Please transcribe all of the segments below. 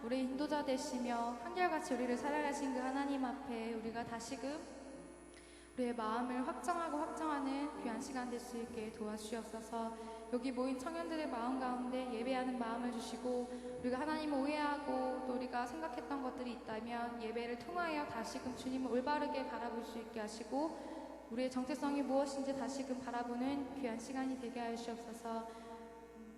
우리 인도자 되시며 한결같이 우리를 사랑하신 그 하나님 앞에 우리가 다시금 우리의 마음을 확정하는 귀한 시간 될 수 있게 도와주시옵소서. 여기 모인 청년들의 마음 가운데 예배하는 마음을 주시고, 우리가 하나님을 오해하고 또 우리가 생각했던 것들이 있다면 예배를 통하여 다시금 주님을 올바르게 바라볼 수 있게 하시고, 우리의 정체성이 무엇인지 다시금 바라보는 귀한 시간이 되게 하여 주시옵소서.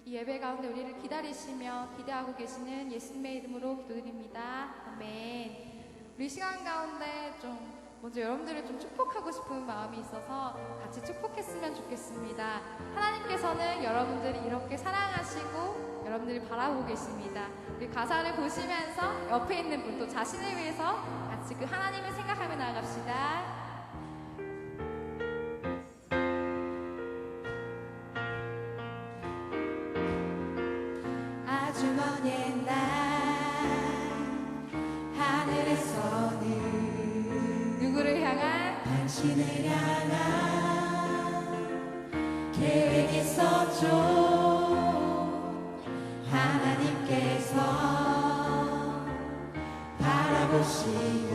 이 예배 가운데 우리를 기다리시며 기대하고 계시는 예수님의 이름으로 기도드립니다. 아멘. 우리 시간 가운데 좀 먼저 여러분들을 좀 축복하고 싶은 마음이 있어서 같이 축복했으면 좋겠습니다. 하나님께서는 여러분들이 이렇게 사랑하시고 여러분들이 바라보고 계십니다. 우리 가사를 보시면서 옆에 있는 분, 또 자신을 위해서 같이 그 하나님을 생각하며 나아갑시다. 아주 먼 옛날 하늘에서는 누구를 향한? 당신을 향한 계획이 있었죠. 하나님께서 바라보시고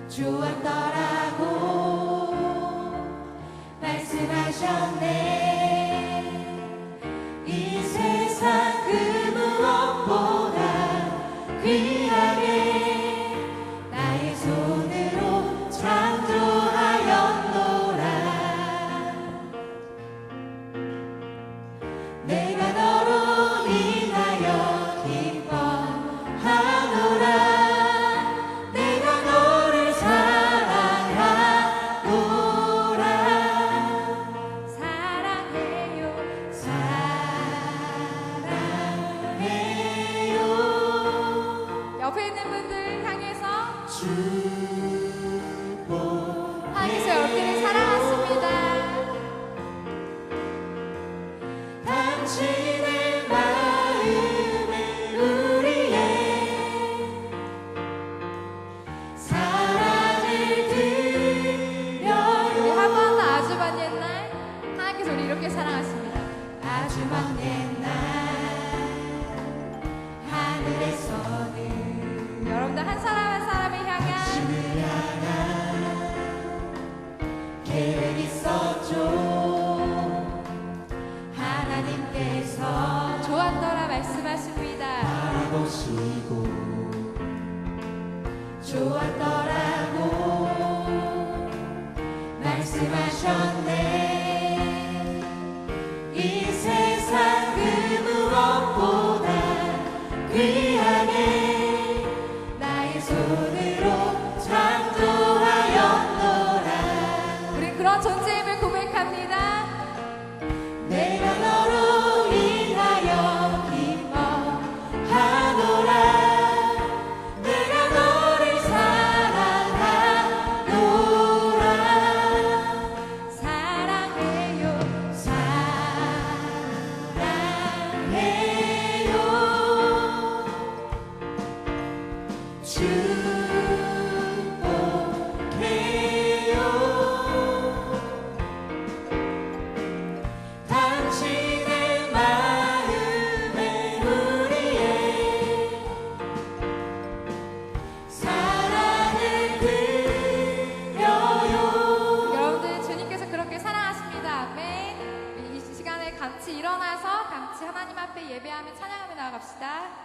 좋았더라고 말씀하셨네. 이 세상 그 무엇보다 귀하게 나의 손으로 창조하였노라. 내가 너로 인하여 기뻐하노라. 내가 너를 사랑하노라. 사랑해요 사랑해요. 옆에 있는 분들 향해서 축복해요. 여러분들을 사랑하십니다. 당신의 마음에 우리의 사랑을 드려요. 우리 한 번 더 아주 먼 옛날 하나님께서 우리 이렇게 사랑하십니다. 아주 먼 옛날 하늘에서는 여러분들 한 사람 한 사람을 향한 당신을 향한 계획이 있었죠. 하나님께서 좋았더라 말씀하십니다. 바라보시고 좋았더라고 말씀하셨네. 이 세상 그 무엇보다 귀하게 나의 손으로 창조하였노라. 우리 그런 존재임을 고백합니다. 내가 너로 인하여 기뻐하노라. 내가 너를 사랑하노라. 사랑해요 사랑해요. 축복해요. 당신의 마음에 우리의 사랑을 드려요. 여러분들 주님께서 그렇게 사랑하십니다. 아멘. 이 시간에 같이 일어나서 같이 하나님 앞에 예배하며 찬양하며 나아갑시다.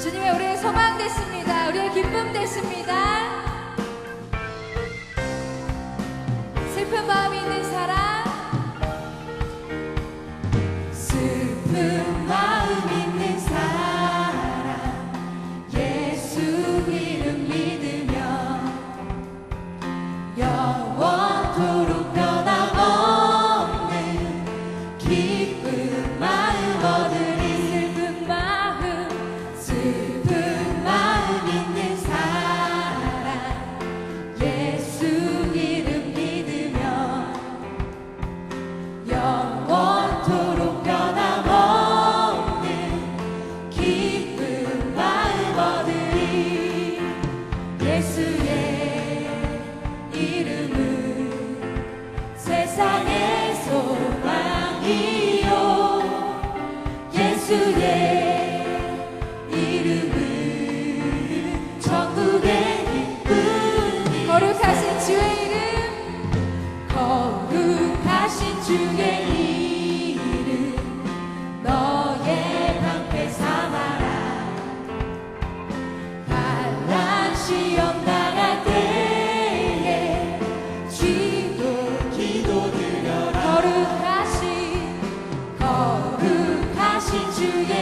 주님의 우리의 소망 되십니다. 우리의 기쁨 되십니다. 슬픈 마음이 있는 사람, 슬픈 마음 있는 사람 예수 이름 믿으며 영원토록 변함없는 기쁜 마음 얻으리. 슬픈 마음 있는 사람 예수 이름 믿으며 주의 이름 너의 방패 삼아라. 환난 시험 당할 때에 기도드려라. 거룩하신 주의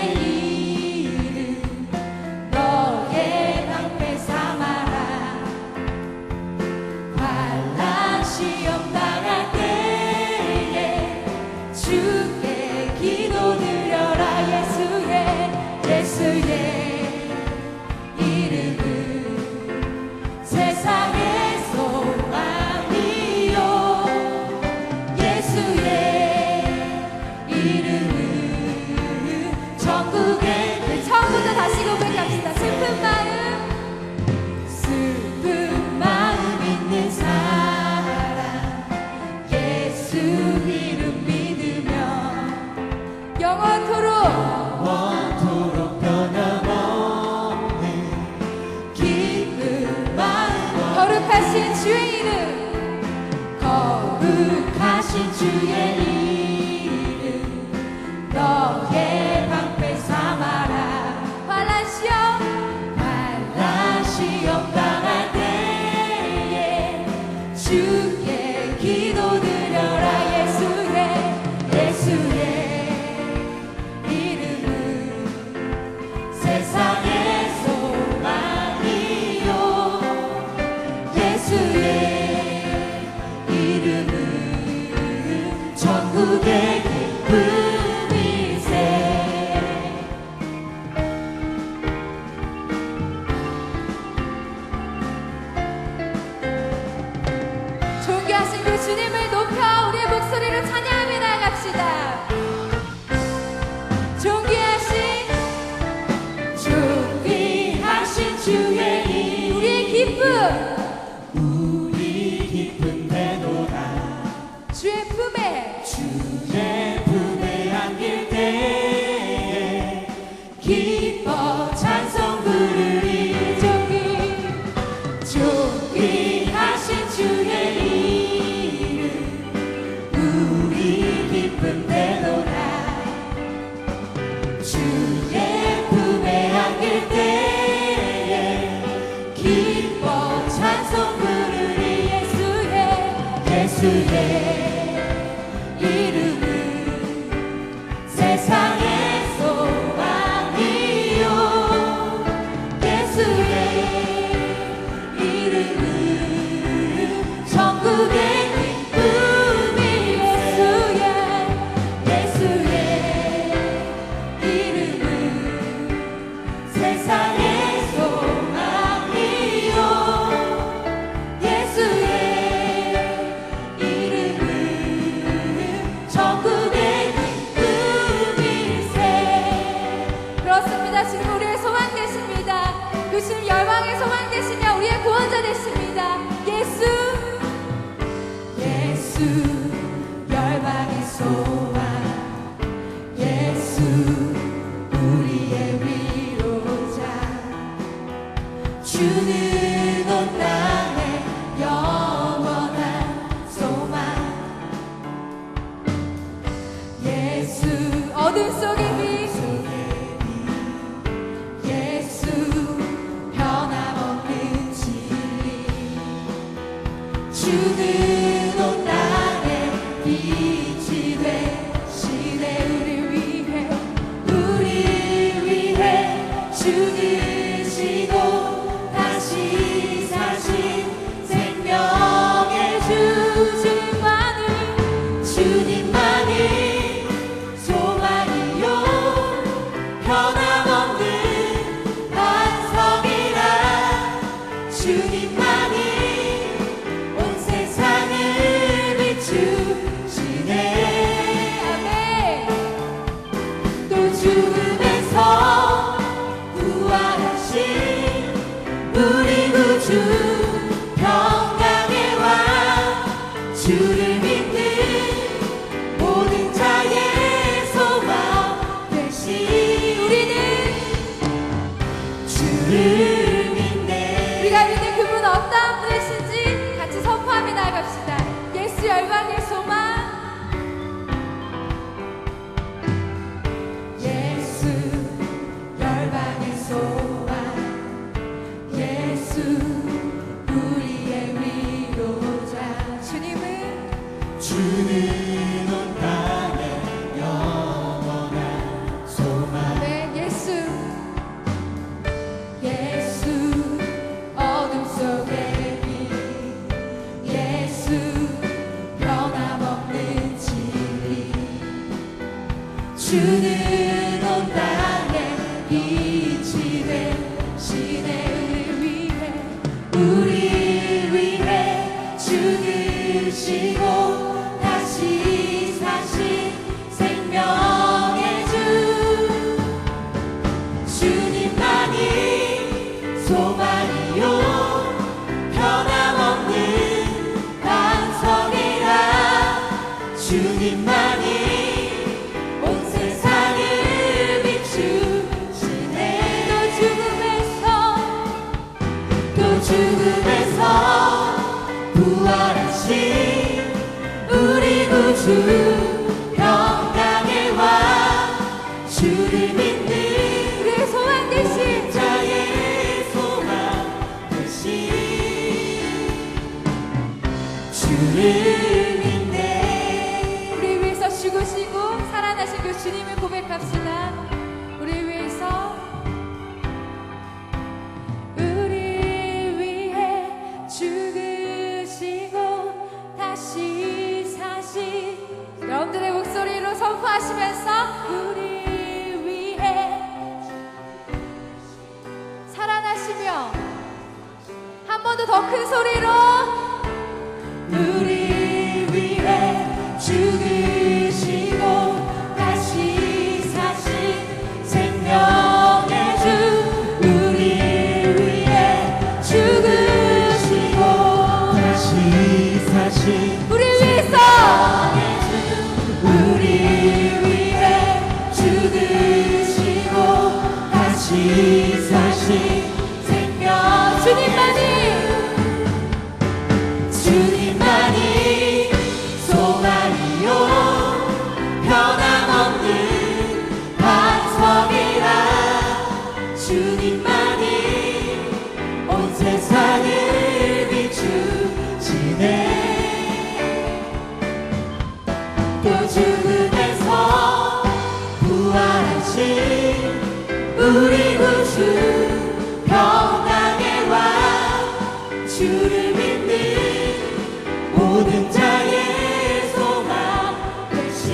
이름 너의 방패 삼아라. 환난 시험 당할 때에 주께 기도드려라. 예수의 이름은 세상의 소망이요. 예수의 이름은 전국의 처음부터 다시 고백합시다. 슬픈 마음 있는 사람 예수 이름 믿으며 영원토록 변함없는 기쁜 마음 거룩하신 주의 이름 거룩하신 주의 이름 너의 방패 삼아라. 환난 시험 당할 때에 주께 기도드려라. 예수의 이름은 세상의 소망이요. 예수의 이름은 전국의 기쁨일세. 존귀하신 그 주님을 높여 우리의 목소리로 찬양하며 나아갑시다. 존귀하신 주의 이름 우리의 기쁨 우리 기쁨 되도다. 주의 품에 주의 품에 안길 때에 기뻐 찬송 부르리. 존귀하신 주의 이름 우리 기쁨 되도다. 주의 품에 안길 때에 기뻐 찬송 부르리. 예수의 이름은 세상의 소망이요. 예수의 이름은 전국의 기쁨이. 예수의 이름은 세상의 소망이요. 예수의 이름은 전국의 기쁨일세. 그렇습니다. 지금 우리의 소망 되십니다. 그 주님 열방의 소망 되시며 우리의 구원자 되십니다. 예수 열방의 소망. 예수 우리의 위로자. 주는 온 땅의 영원한 소망. 예수 어둠 속의 빛 예수 변함없는 진리. 주는 온 땅에 빛이 되시네. 우리 위해 죽으시고 다시 사신 생명의 주. 주님만이 소망이요. 변함없는 반석이라. 주님만이 온 세상을 비추시네. 아멘. 또 죽음에서 부활하신 우리 구주 평강의 왕. 주를 믿는 모든 자의 소망 되시. 우리는 주를 믿네. 우리가 믿는 그분 어떠한 분이신지 같이 선포하며 나아갑시다. 예수 열방의 소망 우리 위해 죽으시고 다시 사신 생명의 주 주님만이 소망이요 변함없는 반석이라 주님만이 온 세상을 비추시네 또 죽음에서 부활하신 우리 구주 평강의 왕 주를 믿는 우리의 소망 되신 자의 소망 되신 주를 믿네 우리 위해서 죽으시고 살아나신 그 주님을 고백합시다. 우리 위해서 우리 위해 죽으시고 다시 사신 여러분들의 목소리로 선포하시면서 우리 위해 살아나시며 한 번 더 큰 소리로 우리 위해 죽으시고 다시 사신 생명의 주 우리 위해 죽으시고 다시 사신 우리 위해서 우리 위해 죽으시고 다시 사신 생명 주님만이 소망이요 변함없는 반석이라 주님만이 온 세상을 비추시네 또 죽음에서 부활하신 우리 구주 평강의 왕 주를 믿는 모든 자의 소망 되신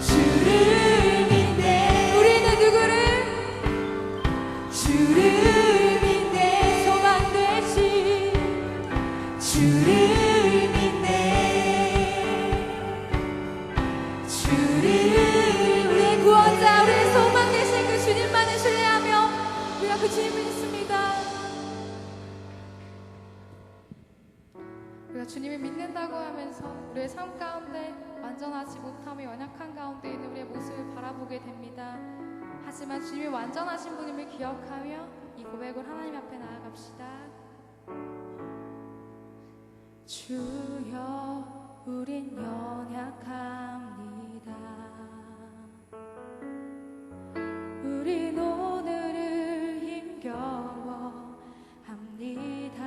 주를 믿네 우리는 누구를 주를 믿네 소망 되신 주를 믿네 주를 우리의 구원자 우리의 소망 되신 그 주님만을 신뢰하며 우리가 그 주님을 믿습니다. 우리가 주님을 믿는다고 하면서 우리의 삶 가운데 완전하지 못함에 연약한 가운데 있는 우리의 모습을 바라보게 됩니다. 하지만 주님이 완전하신 분임을 기억하며 이 고백을 하나님 앞에 나아갑시다. 주여 우린 연약합니다. 우린 오늘을 힘겨워 합니다.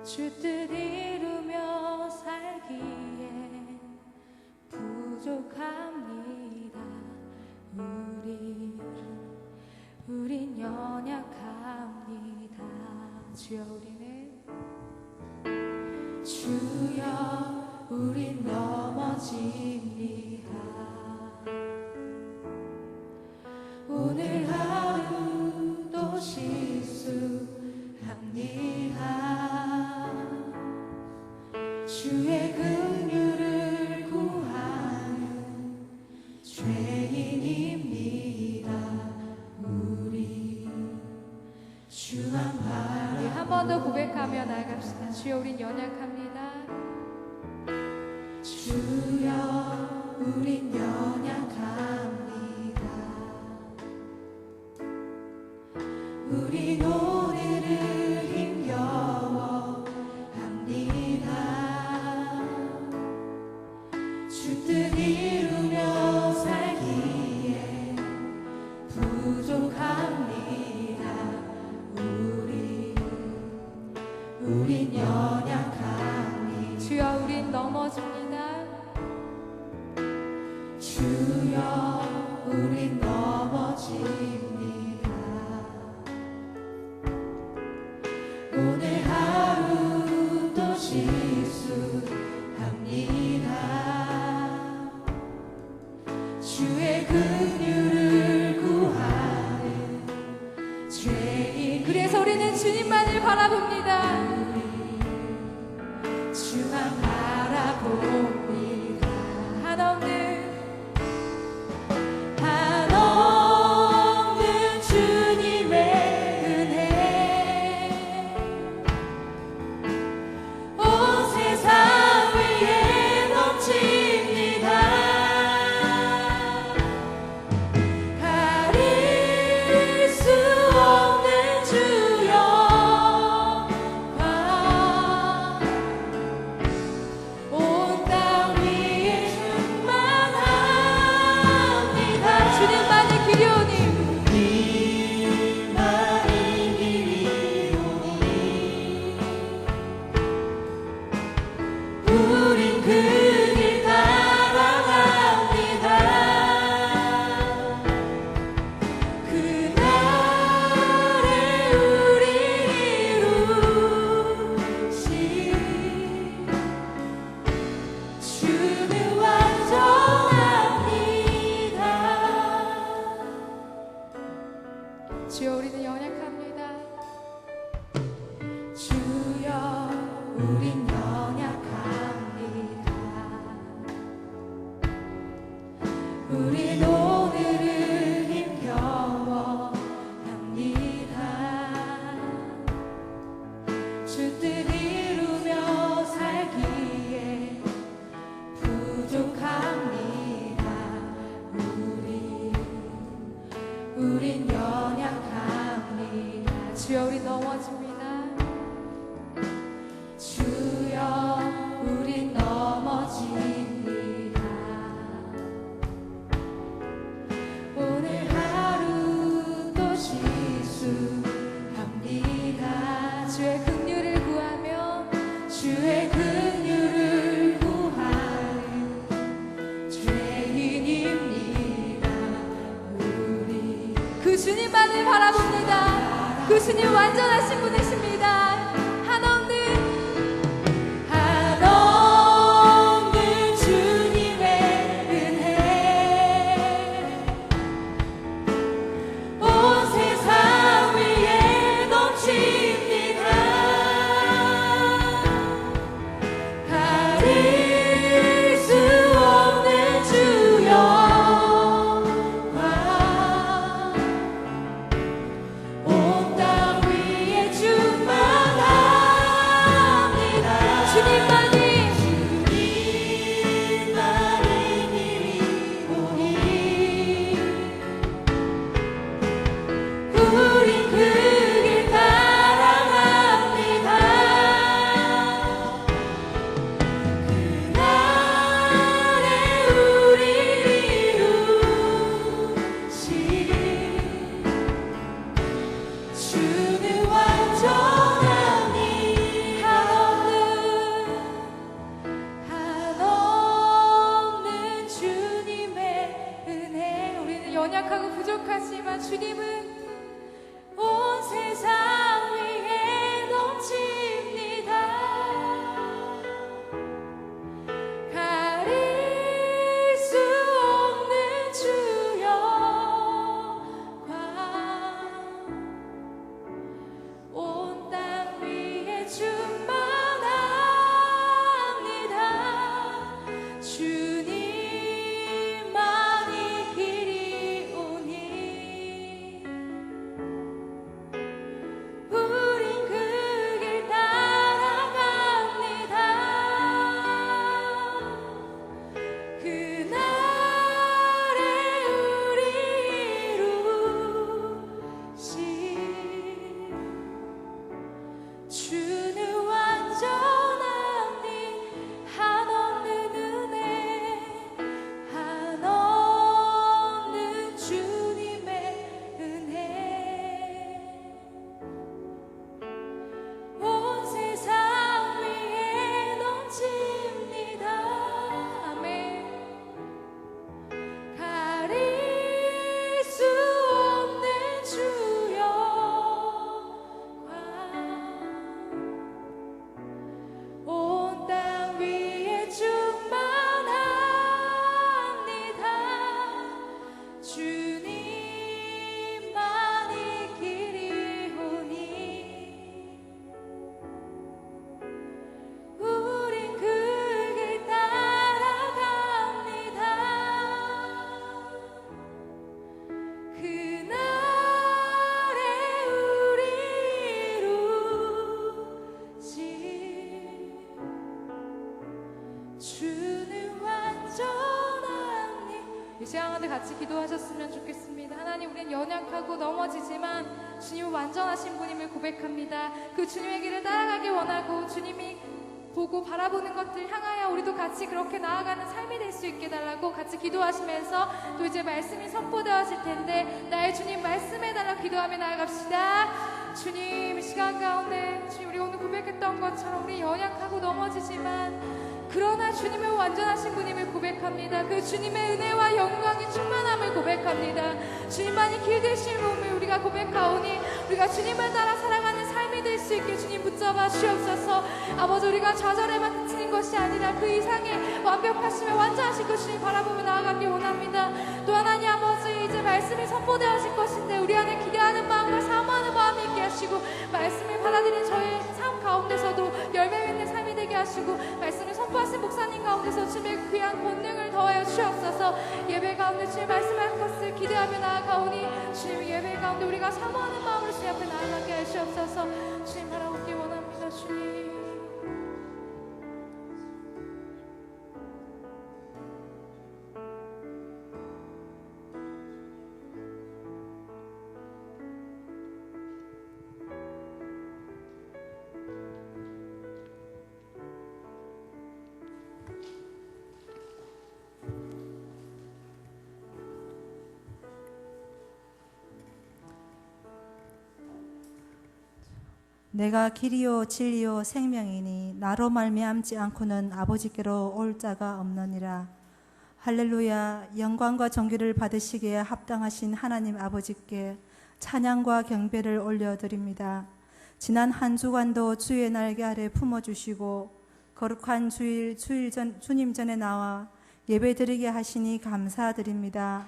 주 뜻 이루며 살기에 부족합니다. 우린 연약합니다. 주여 우린 넘어집니다. 오늘 하루도 실수합니다. 주의 긍휼을 구하는 죄인입니다. 우리 주 한 바람 한 번 더 고백하며 나아갑시다. 주여 우린 연약합니다. 주여 우린 연약합니다. 우린 오늘을 힘겨워 합니다. 주 뜻 이루며 살기에 부족합니다. 우린 연약합니다. 주여 우린 넘어집니다. 주여 우린 넘어집니다. 오늘 하루도 실수합니다. 주의 긍휼을 구하는 우리는 주님만을 바라봅니다. 주만 바라봅니다. 한없는 주님의 은혜 온 세상 위에 넘칩니다. 가릴 수 없는 주여 온 땅 위에 충만합니다. 주님만을 기려오니 주님만이 길이오니 우린 그 길 따라갑니다. 그날에 우리 이루신 주는 완전합니다. 주여 우리는 연약합니다. 주여 우린 연약합니다. 우린 오늘을 힘겨워 합니다. 주 뜻 이루며 살기에 부족합니다. 우린 연약합니다. 주여 우리 넘어집니다. 주여 우린 넘어집니다. 오늘 하루 또 실수합니다. 주의 긍휼을 구하며 주의 긍휼을 구하는 죄인입니다. 우리 그 주님만을 바라봅니다. 그 주님 완전하신 분이십니다. 한없는 주님의 은혜 온 세상 위에 넘칩니다. 가릴 수 없는 주여 온 땅 위에 충만합니다. 주님만이 길이오니 우린 그 길 따라갑니다. 그날에 우리 이루신 주는 완전하니 한없는 주님의 은혜. 우리는 연약하고 부족하지만 주님은 온 세상 위에 넘칩니다. 가릴 수 없는 주여 온 땅 위에 충만합니다. 주님만이 길이오니 주셨으면 좋겠습니다. 하나님, 우린 연약하고 넘어지지만 주님은 완전하신 분임을 고백합니다. 그 주님의 길을 따라가길 원하고 주님이 보고 바라보는 것들 향하여 우리도 같이 그렇게 나아가는 삶이 될 수 있게 달라고 같이 기도하시면서 또 이제 말씀이 선포되어질 텐데 나의 주님 말씀해달라고 기도하며 나아갑시다. 주님, 이 시간 가운데 주님, 우리 오늘 고백했던 것처럼 우리 연약하고 넘어지지만 그러나 주님은 완전하신 분임을 고백합니다. 그 주님의 은혜와 영광이 충만함을 고백합니다. 주님만이 길 되신 몸을 우리가 고백하오니 우리가 주님을 따라 살아가는 삶이 될 수 있게 주님 붙잡아 주옵소서. 아버지, 우리가 좌절에만 그치는 것이 아니라 그 이상의 완벽하시며 완전하신 그 주님 바라보며 나아가길 원합니다. 또 하나님 아버지, 이제 말씀이 선포되어질 것인데 우리 안에 기대하는 마음과 사모하는 마음이 있게 하시고 말씀을 받아들인 저의 삶 가운데서도 열매 맺는 삶이 되게 하시고 말씀을 선포하신 목사님 가운데서 주님의 귀한 권능을 더하여 주옵소서. 예배 가운데 주님 말씀할 것을 기대하며 나아가오니 주님 예배 가운데 우리가 사모하는 마음으로 주님 앞에 나아가게 하시옵소서. 주님 바라보기 원합니다. 주님. 내가 길이요 진리요 생명이니 나로 말미암지 않고는 아버지께로 올 자가 없느니라. 할렐루야. 영광과 존귀를 받으시기에 합당하신 하나님 아버지께 찬양과 경배를 올려드립니다. 지난 한 주간도 주의 날개 아래 품어주시고 거룩한 주님 전에 나와 예배드리게 하시니 감사드립니다.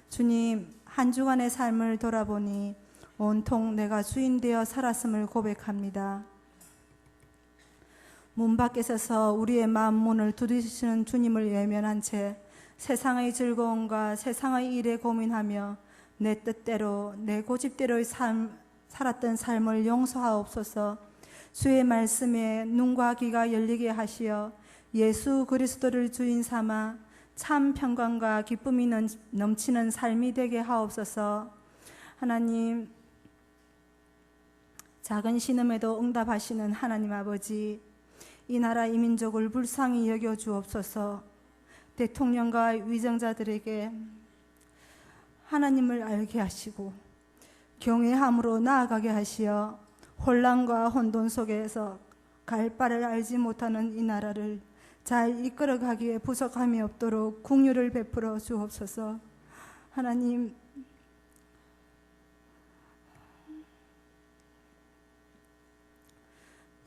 주님, 한 주간의 삶을 돌아보니 온통 내가 주인 되어 살았음을 고백합니다. 문 밖에 서서 우리의 마음 문을 두드리시는 주님을 외면한 채 세상의 즐거움과 세상의 일에 고민하며 내 뜻대로 내 고집대로의 살았던 삶을 용서하옵소서. 주의 말씀에 눈과 귀가 열리게 하시어 예수 그리스도를 주인 삼아 참 평강과 기쁨이 넘치는 삶이 되게 하옵소서. 하나님, 작은 신음에도 응답하시는 하나님 아버지, 이 나라 이 민족을 불쌍히 여겨 주옵소서. 대통령과 위정자들에게 하나님을 알게 하시고 경외함으로 나아가게 하시어 혼란과 혼돈 속에서 갈 바를 알지 못하는 이 나라를 잘 이끌어가기에 부족함이 없도록 긍휼을 베풀어 주옵소서. 하나님,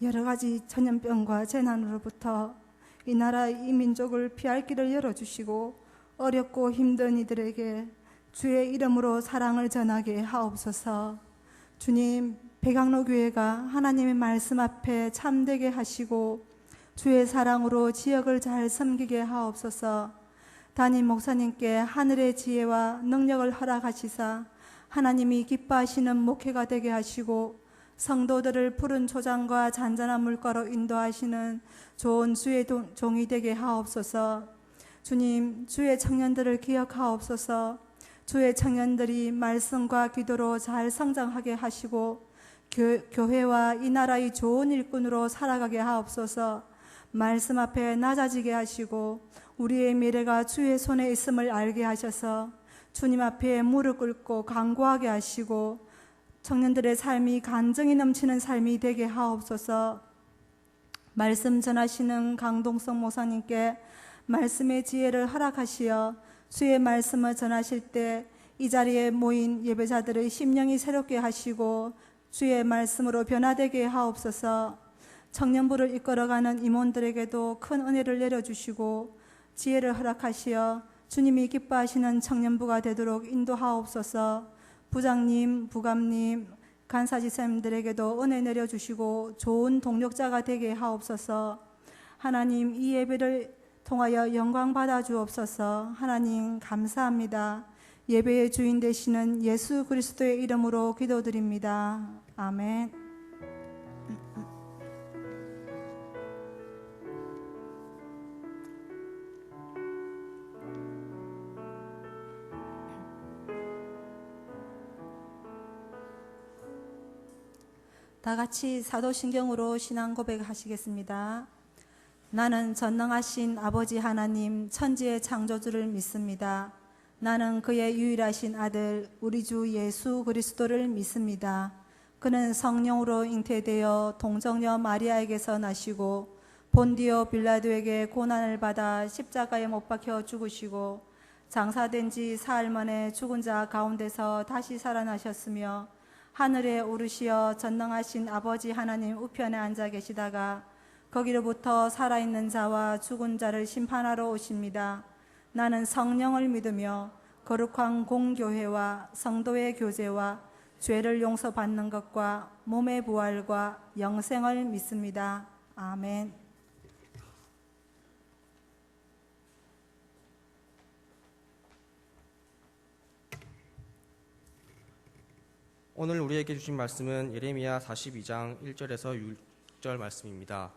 여러 가지 전염병과 재난으로부터 이 나라 이 민족을 피할 길을 열어주시고 어렵고 힘든 이들에게 주의 이름으로 사랑을 전하게 하옵소서. 주님, 백양로 교회가 하나님의 말씀 앞에 참되게 하시고 주의 사랑으로 지역을 잘 섬기게 하옵소서. 담임 목사님께 하늘의 지혜와 능력을 허락하시사 하나님이 기뻐하시는 목회가 되게 하시고 성도들을 푸른 초장과 잔잔한 물가로 인도하시는 좋은 주의 종이 되게 하옵소서. 주님, 주의 청년들을 기억하옵소서. 주의 청년들이 말씀과 기도로 잘 성장하게 하시고 교회와 이 나라의 좋은 일꾼으로 살아가게 하옵소서. 말씀 앞에 낮아지게 하시고 우리의 미래가 주의 손에 있음을 알게 하셔서 주님 앞에 무릎 꿇고 간구하게 하시고 청년들의 삶이 간증이 넘치는 삶이 되게 하옵소서. 말씀 전하시는 강동석 목사님께 말씀의 지혜를 허락하시어 주의 말씀을 전하실 때 이 자리에 모인 예배자들의 심령이 새롭게 하시고 주의 말씀으로 변화되게 하옵소서. 청년부를 이끌어가는 임원들에게도 큰 은혜를 내려주시고 지혜를 허락하시어 주님이 기뻐하시는 청년부가 되도록 인도하옵소서. 부장님, 부감님, 간사지사님들에게도 은혜 내려주시고 좋은 동력자가 되게 하옵소서. 하나님, 이 예배를 통하여 영광 받아 주옵소서. 하나님, 감사합니다. 예배의 주인 되시는 예수 그리스도의 이름으로 기도드립니다. 아멘. 다 같이 사도신경으로 신앙 고백하시겠습니다. 나는 전능하신 아버지 하나님 천지의 창조주를 믿습니다. 나는 그의 유일하신 아들 우리 주 예수 그리스도를 믿습니다. 그는 성령으로 잉태되어 동정녀 마리아에게서 나시고 본디오 빌라도에게 고난을 받아 십자가에 못 박혀 죽으시고 장사된 지 사흘 만에 죽은 자 가운데서 다시 살아나셨으며 하늘에 오르시어 전능하신 아버지 하나님 우편에 앉아 계시다가 거기로부터 살아있는 자와 죽은 자를 심판하러 오십니다. 나는 성령을 믿으며 거룩한 공교회와 성도의 교제와 죄를 용서받는 것과 몸의 부활과 영생을 믿습니다. 아멘. 오늘 우리에게 주신 말씀은 예레미야 42장 1절에서 6절 말씀입니다.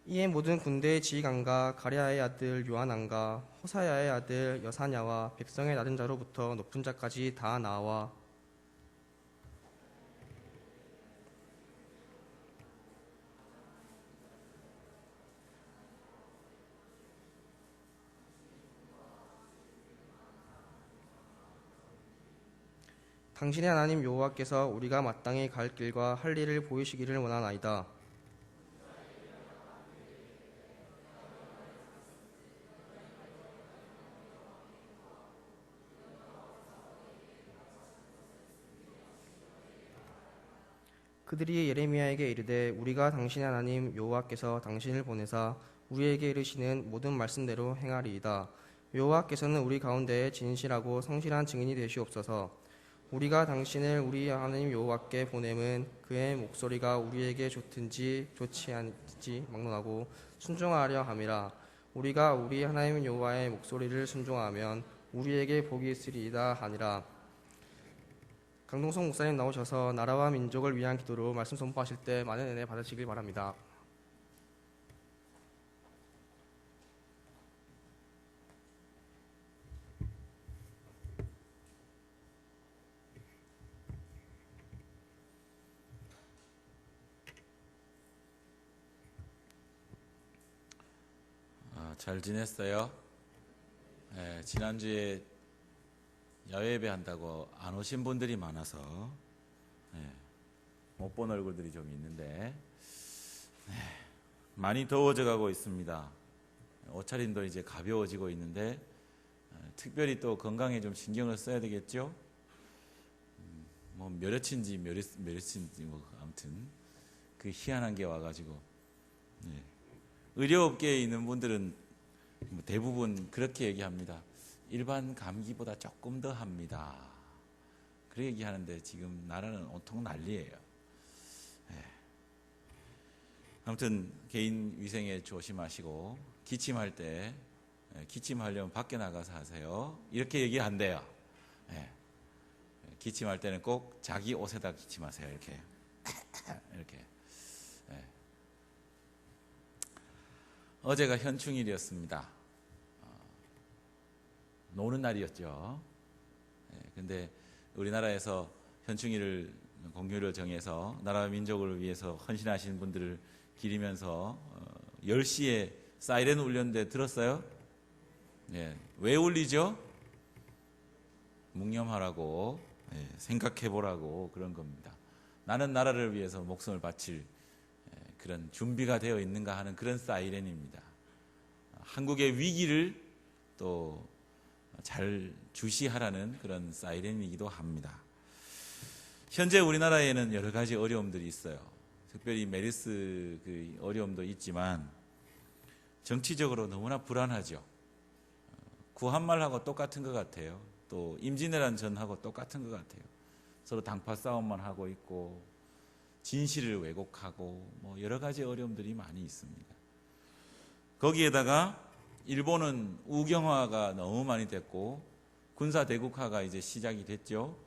이에 모든 군대의 지휘관과 가랴의 아들 요하난과 호사야의 아들 여사냐와 백성의 낮은 자로부터 높은 자까지 다 나와 당신의 하나님 여호와께서 우리가 마땅히 갈 길과 할 일을 보이시기를 원하나이다. 그들이 예레미야에게 이르되 우리가 당신의 하나님 여호와께서 당신을 보내사 우리에게 이르시는 모든 말씀대로 행하리이다. 여호와께서는 우리 가운데에 진실하고 성실한 증인이 되시옵소서. 우리가 당신을 우리 하나님 여호와께 보냄은 그의 목소리가 우리에게 좋든지 좋지 않든지 막론하고 순종하려 함이라. 우리가 우리 하나님 여호와의 목소리를 순종하면 우리에게 복이 있으리이다 하니라. 강동석 목사님 나오셔서 나라와 민족을 위한 기도로 말씀 선포하실 때 많은 은혜 받으시길 바랍니다. 잘 지냈어요? 네, 지난주에 야외 예배 한다고 안 오신 분들이 많아서 못 본 얼굴들이 좀 있는데 많이 더워져 가고 있습니다. 옷차림도 이제 가벼워지고 있는데 특별히 또 건강에 좀 신경을 써야 되겠죠? 뭐 몇여친지 뭐 아무튼 그 희한한 게 와가지고 의료업계에 있는 분들은 대부분 그렇게 얘기합니다. 일반 감기보다 조금 더 합니다. 그렇게 얘기하는데 지금 나라는 온통 난리예요. 아무튼 개인 위생에 조심하시고 기침할 때 기침하려면 밖에 나가서 하세요. 이렇게 얘기한대요. 기침할 때는 꼭 자기 옷에다 기침하세요. 이렇게 이렇게. 어제가 현충일이었습니다. 노는 날이었죠. 근데 우리나라에서 현충일을 공휴일로 정해서 나라 민족을 위해서 헌신하신 분들을 기리면서 10시에 사이렌 울렸는데 들었어요? 왜 울리죠? 묵념하라고, 생각해보라고 그런 겁니다. 나는 나라를 위해서 목숨을 바칠 그런 준비가 되어 있는가 하는 그런 사이렌입니다. 한국의 위기를 또 잘 주시하라는 그런 사이렌이기도 합니다. 현재 우리나라에는 여러 가지 어려움들이 있어요. 특별히 메르스 그 어려움도 있지만 정치적으로 너무나 불안하죠. 구한말하고 똑같은 것 같아요. 또 임진왜란 전하고 똑같은 것 같아요. 서로 당파 싸움만 하고 있고 진실을 왜곡하고 뭐 여러 가지 어려움들이 많이 있습니다. 거기에다가 일본은 우경화가 너무 많이 됐고 군사 대국화가 이제 시작이 됐죠.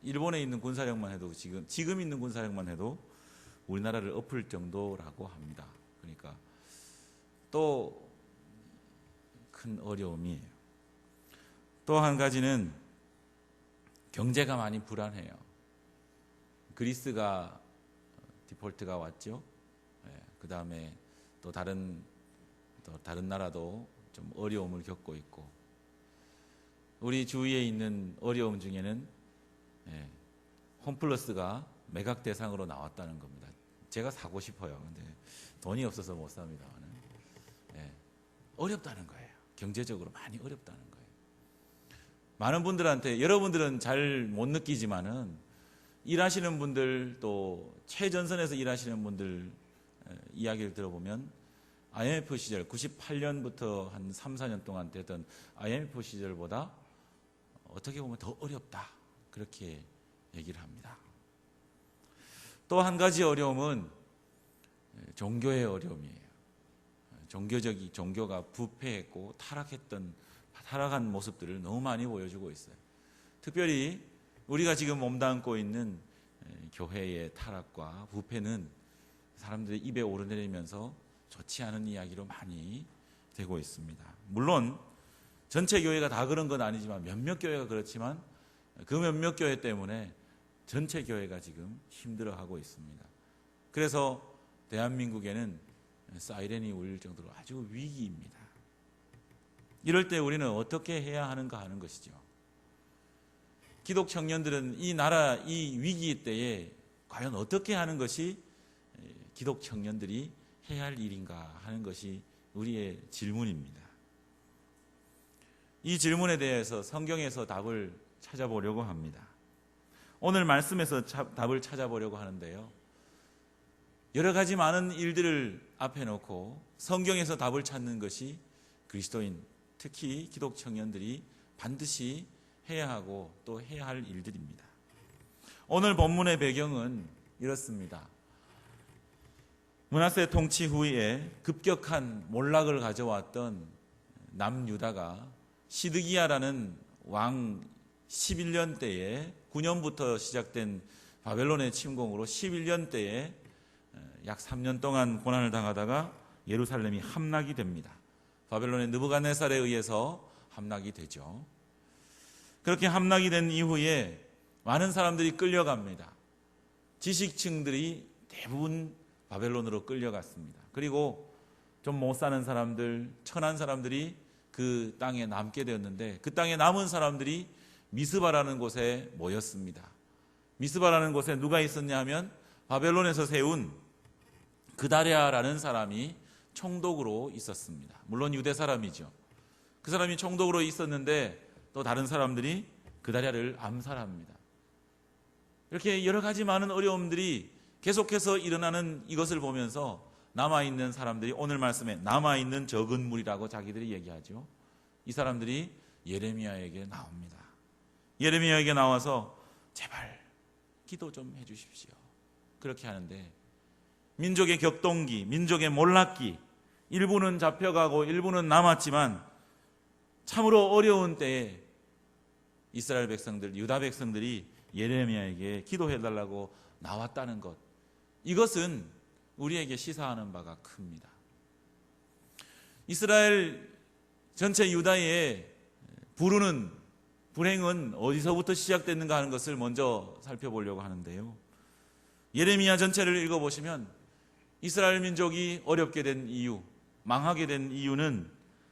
일본에 있는 군사력만 해도 지금 있는 군사력만 해도 우리나라를 엎을 정도라고 합니다. 그러니까 또 큰 어려움이에요. 또 한 가지는 경제가 많이 불안해요. 그리스가 디폴트가 왔죠. 그 다음에 또 다른 나라도 좀 어려움을 겪고 있고, 우리 주위에 있는 어려움 중에는 홈플러스가 매각 대상으로 나왔다는 겁니다. 제가 사고 싶어요. 근데 돈이 없어서 못 삽니다만, 어렵다는 거예요. 경제적으로 많이 어렵다는 거예요. 많은 분들한테, 여러분들은 잘 못 느끼지만은 일하시는 분들, 또 최전선에서 일하시는 분들 이야기를 들어보면 IMF 시절 98년부터 한 3, 4년 동안 되던 IMF 시절보다 어떻게 보면 더 어렵다, 그렇게 얘기를 합니다. 또 한 가지 어려움은 종교의 어려움이에요. 종교가 부패했고 타락한 모습들을 너무 많이 보여주고 있어요. 특별히 우리가 지금 몸담고 있는 교회의 타락과 부패는 사람들이 입에 오르내리면서 좋지 않은 이야기로 많이 되고 있습니다. 물론 전체 교회가 다 그런 건 아니지만 몇몇 교회가 그렇지만 그 몇몇 교회 때문에 전체 교회가 지금 힘들어하고 있습니다. 그래서 대한민국에는 사이렌이 울릴 정도로 아주 위기입니다. 이럴 때 우리는 어떻게 해야 하는가 하는 것이죠. 기독 청년들은 이 나라 이 위기 때에 과연 어떻게 하는 것이 기독 청년들이 해야 할 일인가 하는 것이 우리의 질문입니다. 이 질문에 대해서 성경에서 답을 찾아보려고 합니다. 오늘 말씀에서 답을 찾아보려고 하는데요, 여러 가지 많은 일들을 앞에 놓고 성경에서 답을 찾는 것이 그리스도인, 특히 기독 청년들이 반드시 해야 하고 또 해야 할 일들입니다. 오늘 본문의 배경은 이렇습니다. 므낫세 통치 후에 급격한 몰락을 가져왔던 남유다가 시드기야라는 왕 11년 때에 9년부터 시작된 바벨론의 침공으로 11년 때에 약 3년 동안 고난을 당하다가 예루살렘이 함락이 됩니다. 바벨론의 느부갓네살에 의해서 함락이 되죠. 그렇게 함락이 된 이후에 많은 사람들이 끌려갑니다. 지식층들이 대부분 바벨론으로 끌려갔습니다. 그리고 좀 못 사는 사람들, 천한 사람들이 그 땅에 남게 되었는데, 그 땅에 남은 사람들이 미스바라는 곳에 모였습니다. 미스바라는 곳에 누가 있었냐 하면 바벨론에서 세운 그다랴라는 사람이 총독으로 있었습니다. 물론 유대 사람이죠. 그 사람이 총독으로 있었는데 또 다른 사람들이 그다랴를 암살합니다. 이렇게 여러 가지 많은 어려움들이 계속해서 일어나는 이것을 보면서 남아있는 사람들이, 오늘 말씀에 남아있는 적은 무리라고 자기들이 얘기하죠. 이 사람들이 예레미야에게 나옵니다. 예레미야에게 나와서 제발 기도 좀 해주십시오. 그렇게 하는데 민족의 격동기, 민족의 몰락기, 일부는 잡혀가고 일부는 남았지만 참으로 어려운 때에 이스라엘 백성들, 유다 백성들이 예레미야에게 기도해달라고 나왔다는 것, 이것은 우리에게 시사하는 바가 큽니다. 이스라엘 전체 유다의 불행은 어디서부터 시작됐는가 하는 것을 먼저 살펴보려고 하는데요, 예레미야 전체를 읽어보시면 이스라엘 민족이 어렵게 된 이유, 망하게 된 이유는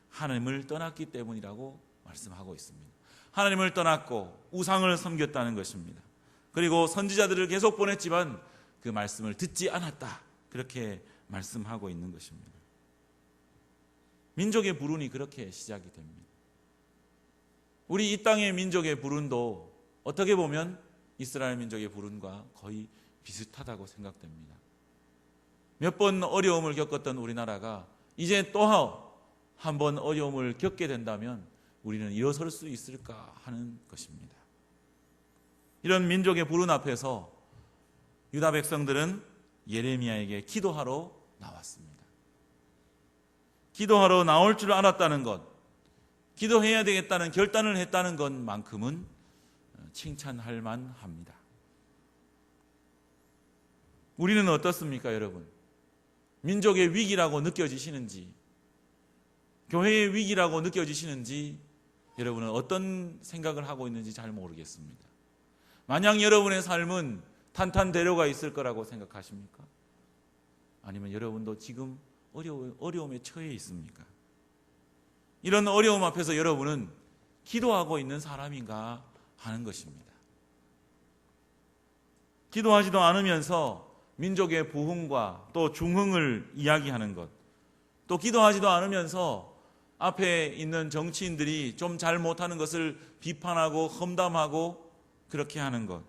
하나님을 떠났기 때문이라고 말씀하고 있습니다. 하나님을 떠났고 우상을 섬겼다는 것입니다. 그리고 선지자들을 계속 보냈지만 그 말씀을 듣지 않았다, 그렇게 말씀하고 있는 것입니다. 민족의 불운이 그렇게 시작이 됩니다. 우리 이 땅의 민족의 불운도 어떻게 보면 이스라엘 민족의 불운과 거의 비슷하다고 생각됩니다. 몇 번 어려움을 겪었던 우리나라가 이제 또 한 번 어려움을 겪게 된다면 우리는 일어설 수 있을까 하는 것입니다. 이런 민족의 불운 앞에서 유다 백성들은 예레미야에게 기도하러 나왔습니다. 기도하러 나올 줄 알았다는 것, 기도해야 되겠다는 결단을 했다는 것만큼은 칭찬할 만합니다. 우리는 어떻습니까, 여러분? 민족의 위기라고 느껴지시는지, 교회의 위기라고 느껴지시는지, 여러분은 어떤 생각을 하고 있는지 잘 모르겠습니다. 만약 여러분의 삶은 탄탄대로가 있을 거라고 생각하십니까? 아니면 여러분도 지금 어려움에 처해 있습니까? 이런 어려움 앞에서 여러분은 기도하고 있는 사람인가 하는 것입니다. 기도하지도 않으면서 민족의 부흥과 또 중흥을 이야기하는 것, 또 기도하지도 않으면서 앞에 있는 정치인들이 좀 잘못하는 것을 비판하고 험담하고 그렇게 하는 것.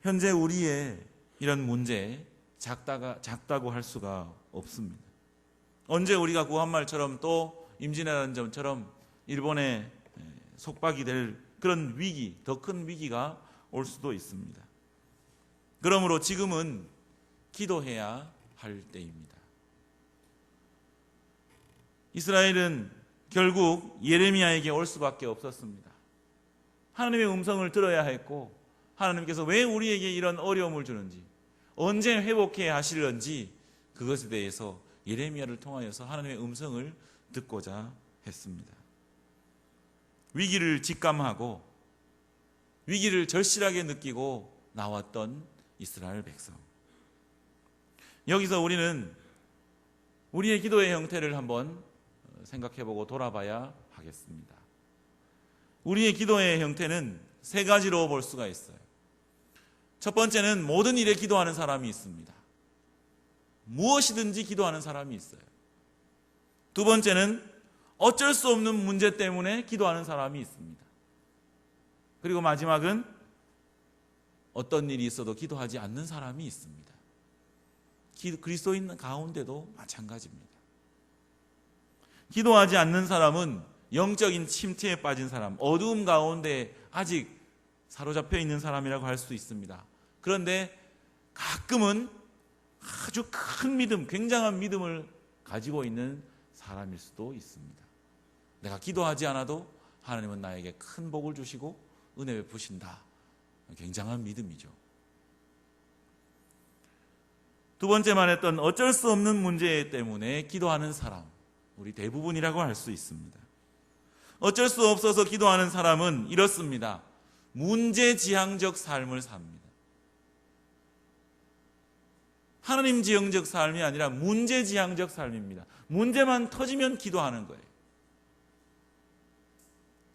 현재 우리의 이런 문제 작다고 할 수가 없습니다. 언제 우리가 구한말처럼 또 임진왜란 전처럼 일본에 속박이 될 그런 위기, 더 큰 위기가 올 수도 있습니다. 그러므로 지금은 기도해야 할 때입니다. 이스라엘은 결국 예레미야에게 올 수밖에 없었습니다. 하나님의 음성을 들어야 했고, 하나님께서 왜 우리에게 이런 어려움을 주는지, 언제 회복해야 하실런지 그것에 대해서 예레미야를 통하여서 하나님의 음성을 듣고자 했습니다. 위기를 직감하고 위기를 절실하게 느끼고 나왔던 이스라엘 백성. 여기서 우리는 우리의 기도의 형태를 한번 생각해보고 돌아봐야 하겠습니다. 우리의 기도의 형태는 세 가지로 볼 수가 있어요. 첫 번째는 모든 일에 기도하는 사람이 있습니다. 무엇이든지 기도하는 사람이 있어요. 두 번째는 어쩔 수 없는 문제 때문에 기도하는 사람이 있습니다. 그리고 마지막은 어떤 일이 있어도 기도하지 않는 사람이 있습니다. 그리스도인 가운데도 마찬가지입니다. 기도하지 않는 사람은 영적인 침체에 빠진 사람, 어두움 가운데 아직 사로잡혀 있는 사람이라고 할 수 있습니다. 그런데 가끔은 아주 큰 믿음, 굉장한 믿음을 가지고 있는 사람일 수도 있습니다. 내가 기도하지 않아도 하나님은 나에게 큰 복을 주시고 은혜 베푸신다. 굉장한 믿음이죠. 두 번째 말했던 어쩔 수 없는 문제 때문에 기도하는 사람, 우리 대부분이라고 할 수 있습니다. 어쩔 수 없어서 기도하는 사람은 이렇습니다. 문제지향적 삶을 삽니다. 하나님 지향적 삶이 아니라 문제지향적 삶입니다. 문제만 터지면 기도하는 거예요.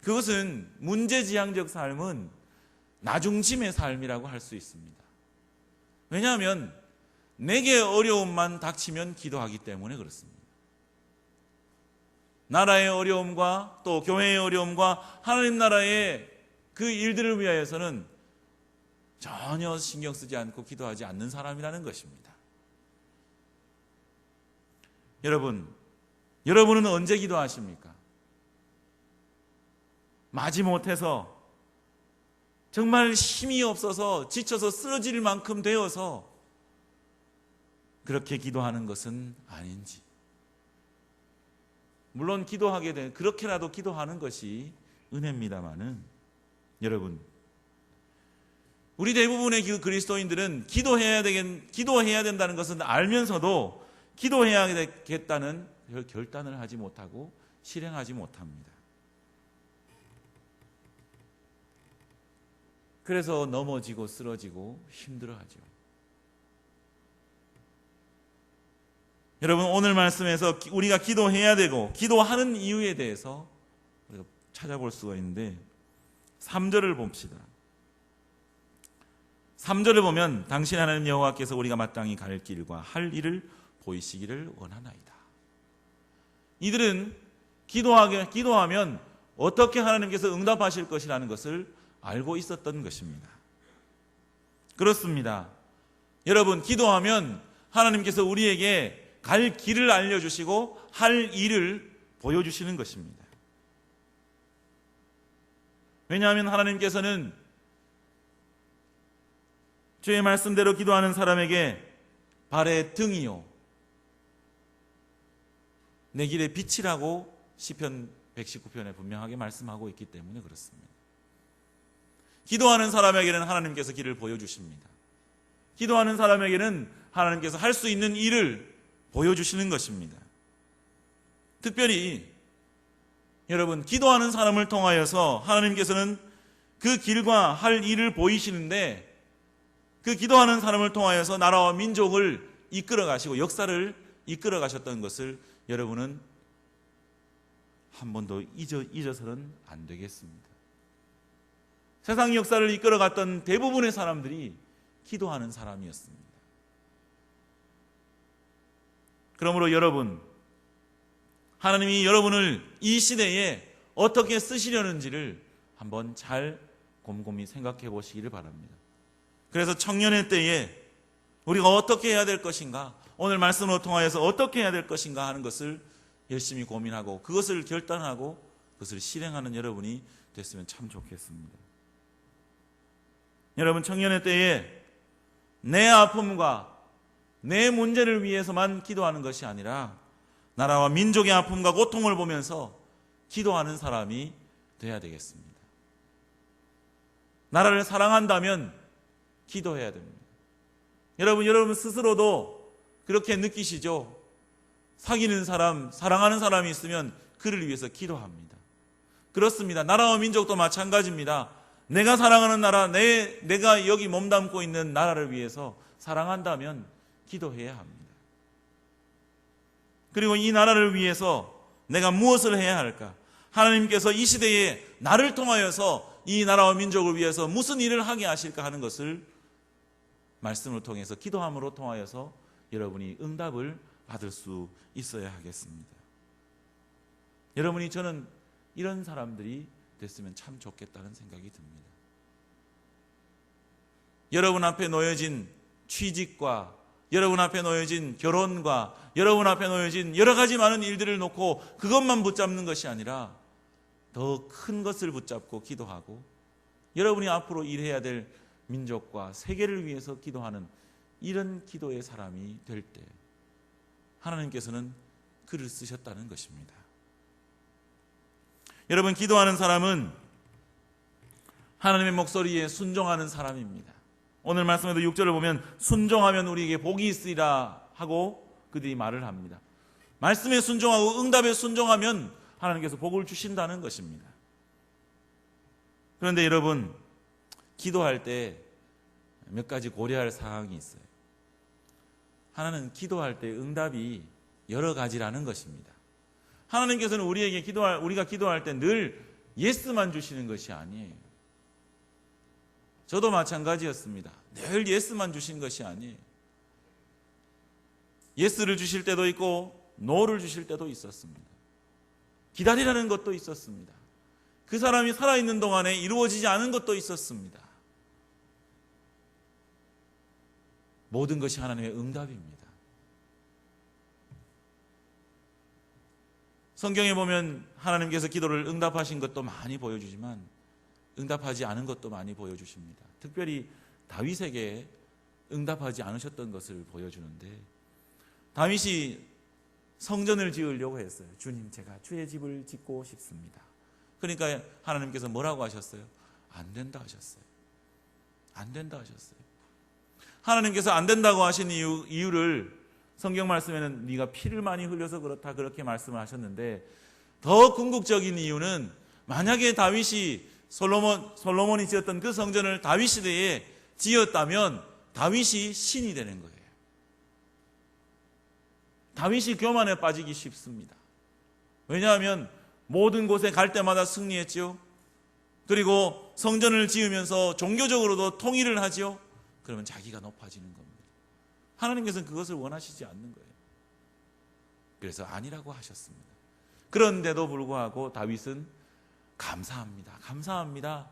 그것은 문제지향적 삶은 나중짐의 삶이라고 할 수 있습니다. 왜냐하면 내게 어려움만 닥치면 기도하기 때문에 그렇습니다. 나라의 어려움과 또 교회의 어려움과 하나님 나라의 그 일들을 위하여서는 전혀 신경 쓰지 않고 기도하지 않는 사람이라는 것입니다. 여러분은 언제 기도하십니까? 마지못해서 정말 힘이 없어서 지쳐서 쓰러질 만큼 되어서 그렇게 기도하는 것은 아닌지. 물론 기도하게 된 그렇게라도 기도하는 것이 은혜입니다마는 여러분, 우리 대부분의 그리스도인들은 기도해야 된다는 것은 알면서도 기도해야겠다는 결단을 하지 못하고 실행하지 못합니다. 그래서 넘어지고 쓰러지고 힘들어하죠. 여러분, 오늘 말씀에서 우리가 기도해야 되고 기도하는 이유에 대해서 우리가 찾아볼 수가 있는데 3절을 봅시다. 3절을 보면 당신 하나님 여호와께서 우리가 마땅히 갈 길과 할 일을 보이시기를 원하나이다. 이들은 기도하면 어떻게 하나님께서 응답하실 것이라는 것을 알고 있었던 것입니다. 그렇습니다. 여러분, 기도하면 하나님께서 우리에게 갈 길을 알려주시고 할 일을 보여주시는 것입니다. 왜냐하면 하나님께서는 주의 말씀대로 기도하는 사람에게 발의 등이요 내 길의 빛이라고 시편 119편에 분명하게 말씀하고 있기 때문에 그렇습니다. 기도하는 사람에게는 하나님께서 길을 보여주십니다. 기도하는 사람에게는 하나님께서 할 수 있는 일을 보여주시는 것입니다. 특별히 여러분, 기도하는 사람을 통하여서 하나님께서는 그 길과 할 일을 보이시는데, 그 기도하는 사람을 통하여서 나라와 민족을 이끌어 가시고 역사를 이끌어 가셨던 것을 여러분은 한 번도 잊어서는 안 되겠습니다. 세상 역사를 이끌어 갔던 대부분의 사람들이 기도하는 사람이었습니다. 그러므로 여러분, 하나님이 여러분을 이 시대에 어떻게 쓰시려는지를 한번 잘 곰곰이 생각해 보시기를 바랍니다. 그래서 청년의 때에 우리가 어떻게 해야 될 것인가, 오늘 말씀으로 통하여서 어떻게 해야 될 것인가 하는 것을 열심히 고민하고 그것을 결단하고 그것을 실행하는 여러분이 됐으면 참 좋겠습니다. 여러분, 청년의 때에 내 아픔과 내 문제를 위해서만 기도하는 것이 아니라 나라와 민족의 아픔과 고통을 보면서 기도하는 사람이 되어야 되겠습니다. 나라를 사랑한다면 기도해야 됩니다. 여러분 스스로도 그렇게 느끼시죠? 사귀는 사람, 사랑하는 사람이 있으면 그를 위해서 기도합니다. 그렇습니다. 나라와 민족도 마찬가지입니다. 내가 사랑하는 나라, 내가 여기 몸담고 있는 나라를 위해서 사랑한다면 기도해야 합니다. 그리고 이 나라를 위해서 내가 무엇을 해야 할까? 하나님께서 이 시대에 나를 통하여서 이 나라와 민족을 위해서 무슨 일을 하게 하실까 하는 것을 말씀을 통해서 기도함으로 통하여서 여러분이 응답을 받을 수 있어야 하겠습니다. 여러분이 저는 이런 사람들이 됐으면 참 좋겠다는 생각이 듭니다. 여러분 앞에 놓여진 취직과 여러분 앞에 놓여진 결혼과 여러분 앞에 놓여진 여러 가지 많은 일들을 놓고 그것만 붙잡는 것이 아니라 더 큰 것을 붙잡고 기도하고 여러분이 앞으로 일해야 될 민족과 세계를 위해서 기도하는 이런 기도의 사람이 될 때 하나님께서는 그를 쓰셨다는 것입니다. 여러분, 기도하는 사람은 하나님의 목소리에 순종하는 사람입니다. 오늘 말씀에도 6절을 보면 순종하면 우리에게 복이 있으리라 하고 그들이 말을 합니다. 말씀에 순종하고 응답에 순종하면 하나님께서 복을 주신다는 것입니다. 그런데 여러분, 기도할 때 몇 가지 고려할 사항이 있어요. 하나는 기도할 때 응답이 여러 가지라는 것입니다. 하나님께서는 우리가 기도할 때 늘 예스만 주시는 것이 아니에요. 저도 마찬가지였습니다. 늘 예스만 주신 것이 아니에요. 예스를 주실 때도 있고 노를 주실 때도 있었습니다. 기다리라는 것도 있었습니다. 그 사람이 살아있는 동안에 이루어지지 않은 것도 있었습니다. 모든 것이 하나님의 응답입니다. 성경에 보면 하나님께서 기도를 응답하신 것도 많이 보여주지만 응답하지 않은 것도 많이 보여주십니다. 특별히 다윗에게 응답하지 않으셨던 것을 보여주는데, 다윗이 성전을 지으려고 했어요. 주님, 제가 주의 집을 짓고 싶습니다. 그러니까 하나님께서 뭐라고 하셨어요? 안 된다 하셨어요. 안 된다 하셨어요. 하나님께서 안 된다고 하신 이유를 성경 말씀에는 네가 피를 많이 흘려서 그렇다 그렇게 말씀을 하셨는데, 더 궁극적인 이유는 만약에 다윗이 솔로몬이 지었던 그 성전을 다윗 시대에 지었다면 다윗이 신이 되는 거예요. 다윗이 교만에 빠지기 쉽습니다. 왜냐하면 모든 곳에 갈 때마다 승리했죠. 그리고 성전을 지으면서 종교적으로도 통일을 하죠. 그러면 자기가 높아지는 겁니다. 하나님께서는 그것을 원하시지 않는 거예요. 그래서 아니라고 하셨습니다. 그런데도 불구하고 다윗은 감사합니다. 감사합니다.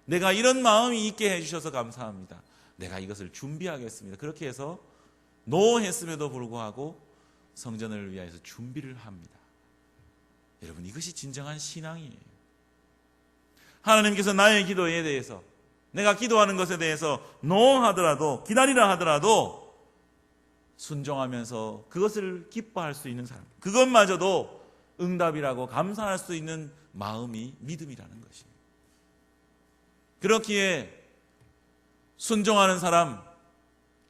내가 이런 마음이 있게 해주셔서 감사합니다. 내가 이것을 준비하겠습니다. 그렇게 해서 노했음에도 불구하고 성전을 위하여서 준비를 합니다. 여러분, 이것이 진정한 신앙이에요. 하나님께서 나의 기도에 대해서, 내가 기도하는 것에 대해서 노하더라도, 기다리라 하더라도 순종하면서 그것을 기뻐할 수 있는 사람, 그것마저도 응답이라고 감사할 수 있는 마음이 믿음이라는 것이에요. 그렇기에 순종하는 사람,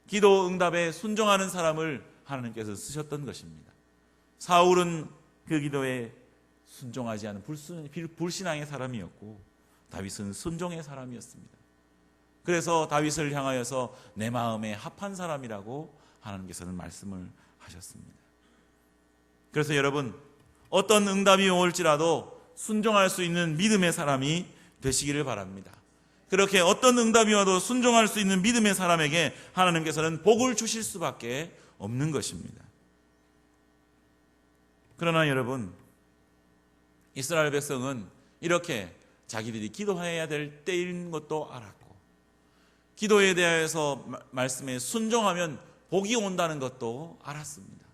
기도 응답에 순종하는 사람을 하나님께서 쓰셨던 것입니다. 사울은 그 기도에 순종하지 않은 불신앙의 사람이었고 다윗은 순종의 사람이었습니다. 그래서 다윗을 향하여서 내 마음에 합한 사람이라고 하나님께서는 말씀을 하셨습니다. 그래서 여러분, 어떤 응답이 올지라도 순종할 수 있는 믿음의 사람이 되시기를 바랍니다. 그렇게 어떤 응답이 와도 순종할 수 있는 믿음의 사람에게 하나님께서는 복을 주실 수밖에 없는 것입니다. 그러나 여러분, 이스라엘 백성은 이렇게 자기들이 기도해야 될 때인 것도 알았고, 기도에 대해서 말씀에 순종하면 복이 온다는 것도 알았습니다.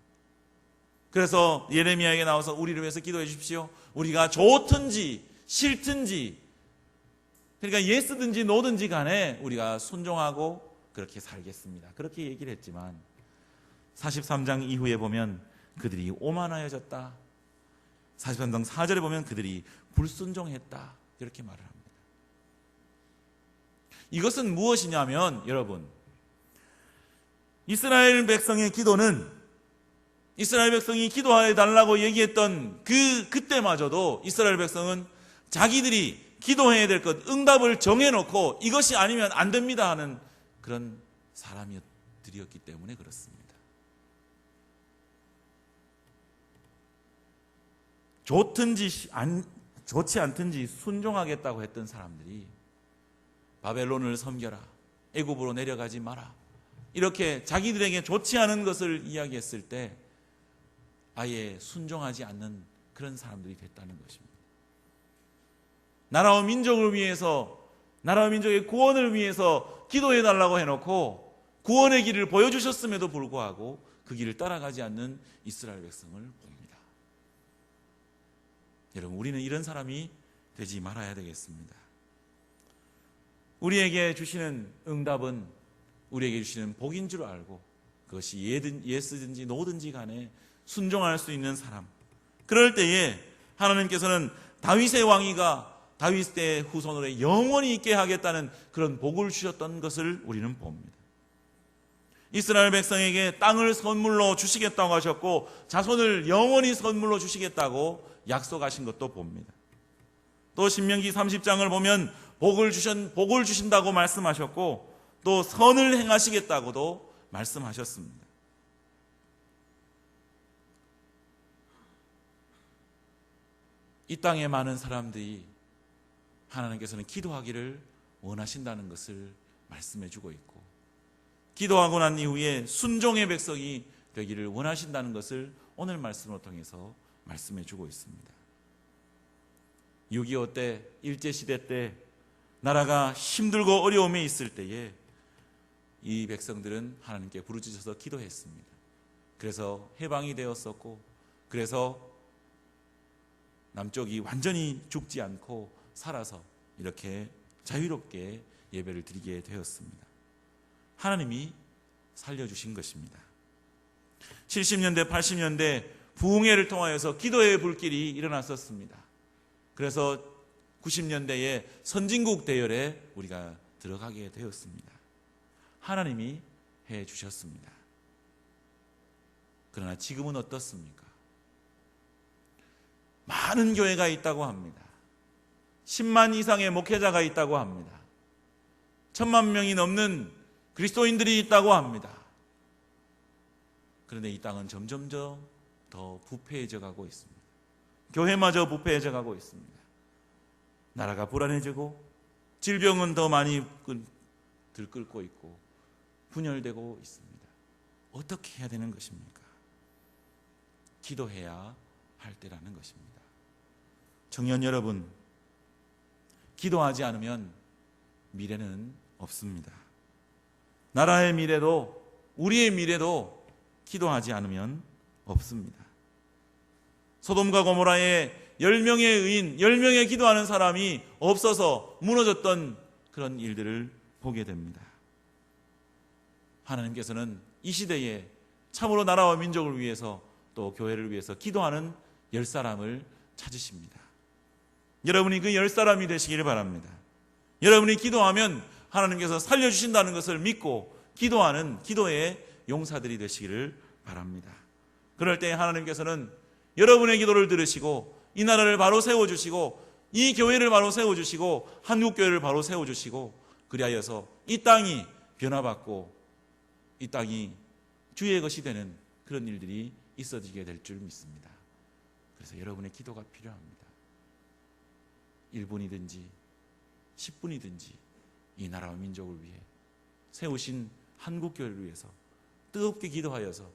그래서 예레미야에게 나와서 우리를 위해서 기도해 주십시오. 우리가 좋든지 싫든지, 그러니까 예스든지 노든지 간에 우리가 순종하고 그렇게 살겠습니다. 그렇게 얘기를 했지만 43장 이후에 보면 그들이 오만하여졌다. 43장 4절에 보면 그들이 불순종했다. 이렇게 말을 합니다. 이것은 무엇이냐면 여러분, 이스라엘 백성의 기도는 이스라엘 백성이 기도해 달라고 얘기했던 그때마저도 이스라엘 백성은 자기들이 기도해야 될 것, 응답을 정해놓고 이것이 아니면 안 됩니다 하는 그런 사람들이었기 때문에 그렇습니다. 좋든지 좋지 않든지 순종하겠다고 했던 사람들이 바벨론을 섬겨라, 애굽으로 내려가지 마라, 이렇게 자기들에게 좋지 않은 것을 이야기했을 때 아예 순종하지 않는 그런 사람들이 됐다는 것입니다. 나라와 민족을 위해서, 나라와 민족의 구원을 위해서 기도해달라고 해놓고 구원의 길을 보여주셨음에도 불구하고 그 길을 따라가지 않는 이스라엘 백성을 봅니다. 여러분, 우리는 이런 사람이 되지 말아야 되겠습니다. 우리에게 주시는 응답은 우리에게 주시는 복인 줄 알고 그것이 예스든지 노든지 간에 순종할 수 있는 사람, 그럴 때에 하나님께서는 다윗의 왕위가 다윗의 후손으로 영원히 있게 하겠다는 그런 복을 주셨던 것을 우리는 봅니다. 이스라엘 백성에게 땅을 선물로 주시겠다고 하셨고 자손을 영원히 선물로 주시겠다고 약속하신 것도 봅니다. 또 신명기 30장을 보면 복을 주신다고 말씀하셨고 또 선을 행하시겠다고도 말씀하셨습니다. 이 땅에 많은 사람들이 하나님께서는 기도하기를 원하신다는 것을 말씀해 주고 있고, 기도하고 난 이후에 순종의 백성이 되기를 원하신다는 것을 오늘 말씀을 통해서 말씀해 주고 있습니다. 6.25 때, 일제시대 때 나라가 힘들고 어려움에 있을 때에 이 백성들은 하나님께 부르짖어서 기도했습니다. 그래서 해방이 되었었고, 그래서 남쪽이 완전히 죽지 않고 살아서 이렇게 자유롭게 예배를 드리게 되었습니다. 하나님이 살려주신 것입니다. 70년대, 80년대 부흥회를 통하여서 기도의 불길이 일어났었습니다. 그래서 90년대에 선진국 대열에 우리가 들어가게 되었습니다. 하나님이 해 주셨습니다. 그러나 지금은 어떻습니까? 많은 교회가 있다고 합니다. 10만 이상의 목회자가 있다고 합니다. 1000만 명이 넘는 그리스도인들이 있다고 합니다. 그런데 이 땅은 점점점 더 부패해져 가고 있습니다. 교회마저 부패해져 가고 있습니다. 나라가 불안해지고 질병은 더 많이 들끓고 있고 분열되고 있습니다. 어떻게 해야 되는 것입니까? 기도해야 할 때라는 것입니다. 청년 여러분, 기도하지 않으면 미래는 없습니다. 나라의 미래도 우리의 미래도 기도하지 않으면 없습니다. 소돔과 고모라에 10명의 의인, 10명의 기도하는 사람이 없어서 무너졌던 그런 일들을 보게 됩니다. 하나님께서는 이 시대에 참으로 나라와 민족을 위해서 또 교회를 위해서 기도하는 10사람을 찾으십니다. 여러분이 그 10사람이 되시기를 바랍니다. 여러분이 기도하면 하나님께서 살려주신다는 것을 믿고 기도하는 기도의 용사들이 되시기를 바랍니다. 그럴 때 하나님께서는 여러분의 기도를 들으시고 이 나라를 바로 세워주시고 이 교회를 바로 세워주시고 한국교회를 바로 세워주시고 그리하여서 이 땅이 변화받고 이 땅이 주의 것이 되는 그런 일들이 있어지게 될 줄 믿습니다. 그래서 여러분의 기도가 필요합니다. 1분이든지 10분이든지 이 나라와 민족을 위해 세우신 한국교회를 위해서 뜨겁게 기도하여서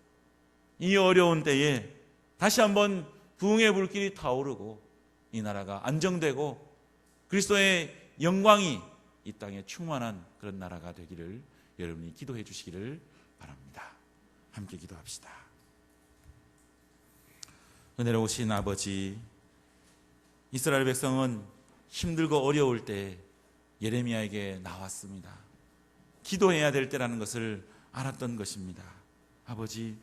이 어려운 때에 다시 한번 부흥의 불길이 타오르고 이 나라가 안정되고 그리스도의 영광이 이 땅에 충만한 그런 나라가 되기를 여러분이 기도해 주시기를 바랍니다. 함께 기도합시다. 은혜로우신 아버지, 이스라엘 백성은 힘들고 어려울 때 예레미야에게 나왔습니다. 기도해야 될 때라는 것을 알았던 것입니다. 아버지,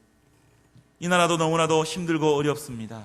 이 나라도 너무나도 힘들고 어렵습니다.